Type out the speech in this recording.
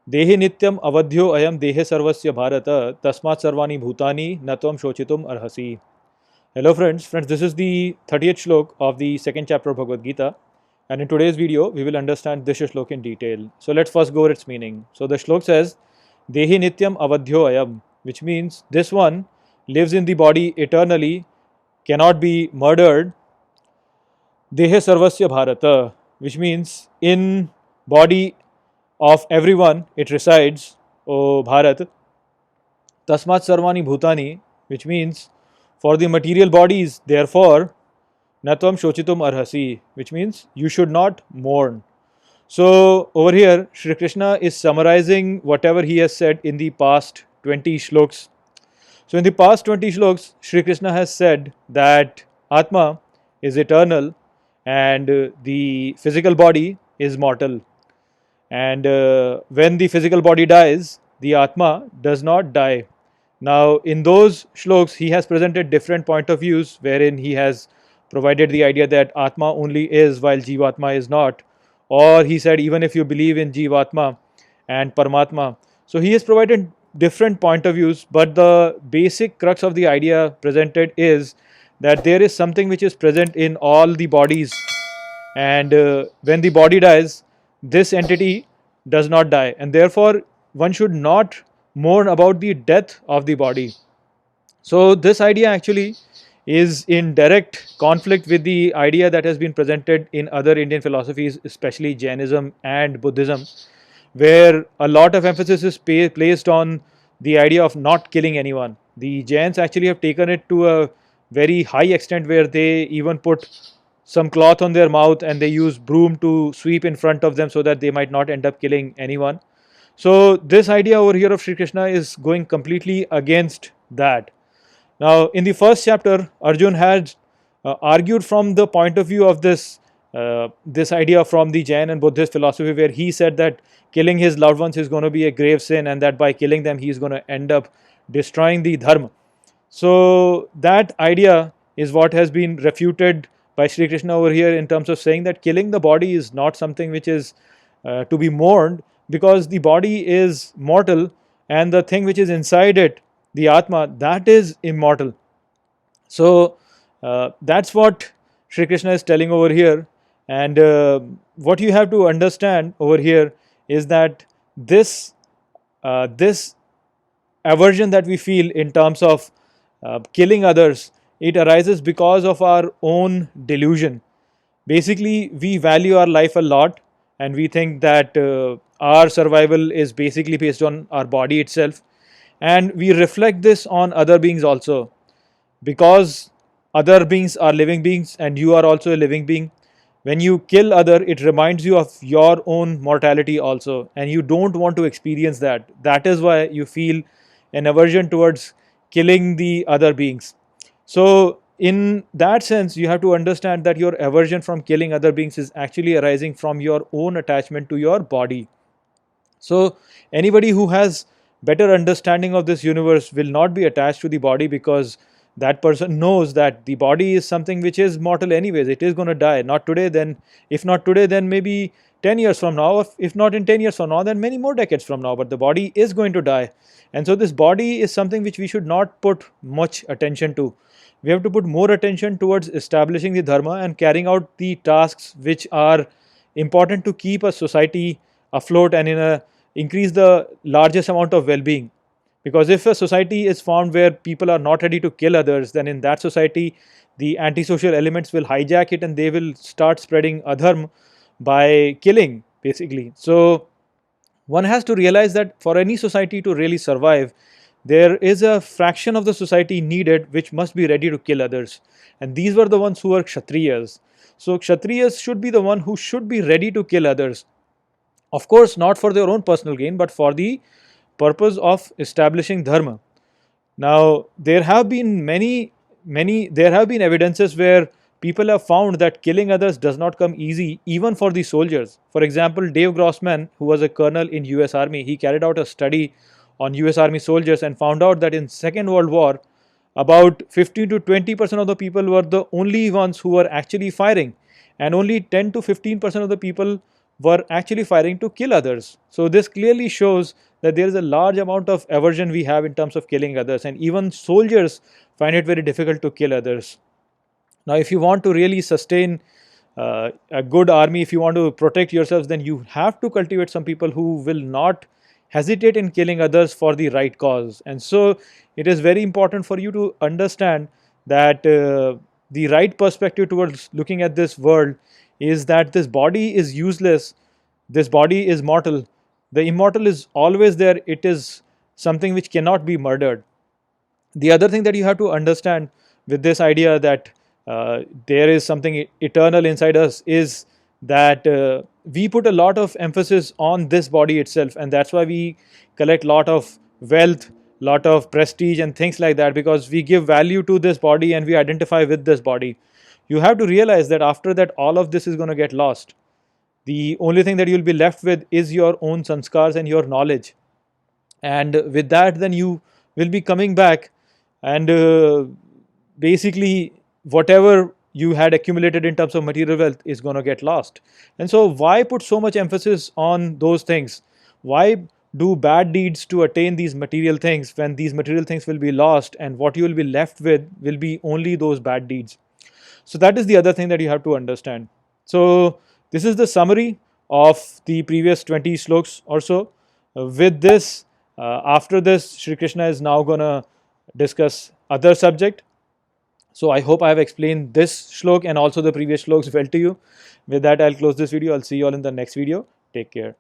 देहि नित्यम अवध्यो अयम देहे सर्वस्य भारत तस्मात् सर्वाणि भूतानि न त्वं शोचितुम अर्हसि. Hello friends, this is the 30th shlok of the second chapter of Bhagavad Gita, and in today's video we will understand this shlok in detail. So let's first go over its meaning. So the shlok says, Dehi nityam avadhyo ayam, which means this one lives in the body eternally, cannot be murdered. Dehe sarvasya bharata, which means in body of everyone it resides, O Bharat. Tasmat sarvani bhutani, which means for the material bodies, therefore, natvam shochitum arhasi, which means you should not mourn. So over here, Shri Krishna is summarizing whatever he has said in the past 20 shloks. So in the past 20 shloks, Shri Krishna has said that Atma is eternal and the physical body is mortal. And when the physical body dies, the Atma does not die. Now, in those shloks, he has presented different point of views wherein he has provided the idea that Atma only is while Jivatma is not. Or he said, even if you believe in Jivatma and Paramatma. So he has provided different point of views, but the basic crux of the idea presented is that there is something which is present in all the bodies, and when the body dies, this entity does not die, and therefore one should not mourn about the death of the body. So this idea actually is in direct conflict with the idea that has been presented in other Indian philosophies, especially Jainism and Buddhism, where a lot of emphasis is placed on the idea of not killing anyone. The Jains actually have taken it to a very high extent where they even put some cloth on their mouth and they use broom to sweep in front of them so that they might not end up killing anyone. So this idea over here of Sri Krishna is going completely against that. Now, in the first chapter, Arjun had argued from the point of view of this idea from the Jain and Buddhist philosophy, where he said that killing his loved ones is going to be a grave sin, and that by killing them he is going to end up destroying the dharma. So that idea is what has been refuted by Sri Krishna over here in terms of saying that killing the body is not something which is to be mourned, because the body is mortal and the thing which is inside it, the Atma, that is immortal. So that's what Sri Krishna is telling over here. And what you have to understand over here is that this aversion that we feel in terms of killing others, it arises because of our own delusion. Basically, we value our life a lot, and we think that our survival is basically based on our body itself, and we reflect this on other beings also, because other beings are living beings and you are also a living being. When you kill other, it reminds you of your own mortality also, and you don't want to experience that. That is why you feel an aversion towards killing the other beings. So in that sense, you have to understand that your aversion from killing other beings is actually arising from your own attachment to your body. So anybody who has better understanding of this universe will not be attached to the body, because that person knows that the body is something which is mortal anyways. It is going to die, not today, then if not today, then maybe 10 years from now. If not in 10 years from now, then many more decades from now, but the body is going to die. And so this body is something which we should not put much attention to. We have to put more attention towards establishing the dharma and carrying out the tasks which are important to keep a society afloat and increase the largest amount of well-being. Because if a society is formed where people are not ready to kill others, then in that society the antisocial elements will hijack it and they will start spreading adharma by killing, basically. So one has to realize that for any society to really survive, there is a fraction of the society needed which must be ready to kill others, and these were the ones who were kshatriyas. So kshatriyas should be the one who should be ready to kill others, of course not for their own personal gain, but for the purpose of establishing dharma. Now there have been there have been evidences where people have found that killing others does not come easy even for the soldiers. For example, Dave Grossman, who was a colonel in US Army, he carried out a study on US Army soldiers and found out that in Second World War, about 15 to 20% of the people were the only ones who were actually firing, and only 10 to 15% of the people were actually firing to kill others. So this clearly shows that there is a large amount of aversion we have in terms of killing others, and even soldiers find it very difficult to kill others. Now, if you want to really sustain a good army, if you want to protect yourselves, then you have to cultivate some people who will not hesitate in killing others for the right cause. And so it is very important for you to understand that the right perspective towards looking at this world is that this body is useless, this body is mortal, the immortal is always there, it is something which cannot be murdered. The other thing that you have to understand with this idea that there is something eternal inside us is that we put a lot of emphasis on this body itself, and that's why we collect lot of wealth, lot of prestige and things like that, because we give value to this body and we identify with this body. You have to realize that after that all of this is going to get lost. The only thing that you'll be left with is your own sanskars and your knowledge, and with that then you will be coming back, and basically whatever you had accumulated in terms of material wealth is going to get lost. And so why put so much emphasis on those things? Why do bad deeds to attain these material things when these material things will be lost, and what you will be left with will be only those bad deeds? So that is the other thing that you have to understand. So this is the summary of the previous 20 sloks or so. With this, after this, Shri Krishna is now going to discuss other subject. So I hope I have explained this shlok and also the previous shloks well to you. With that, I'll close this video. I'll see you all in the next video. Take care.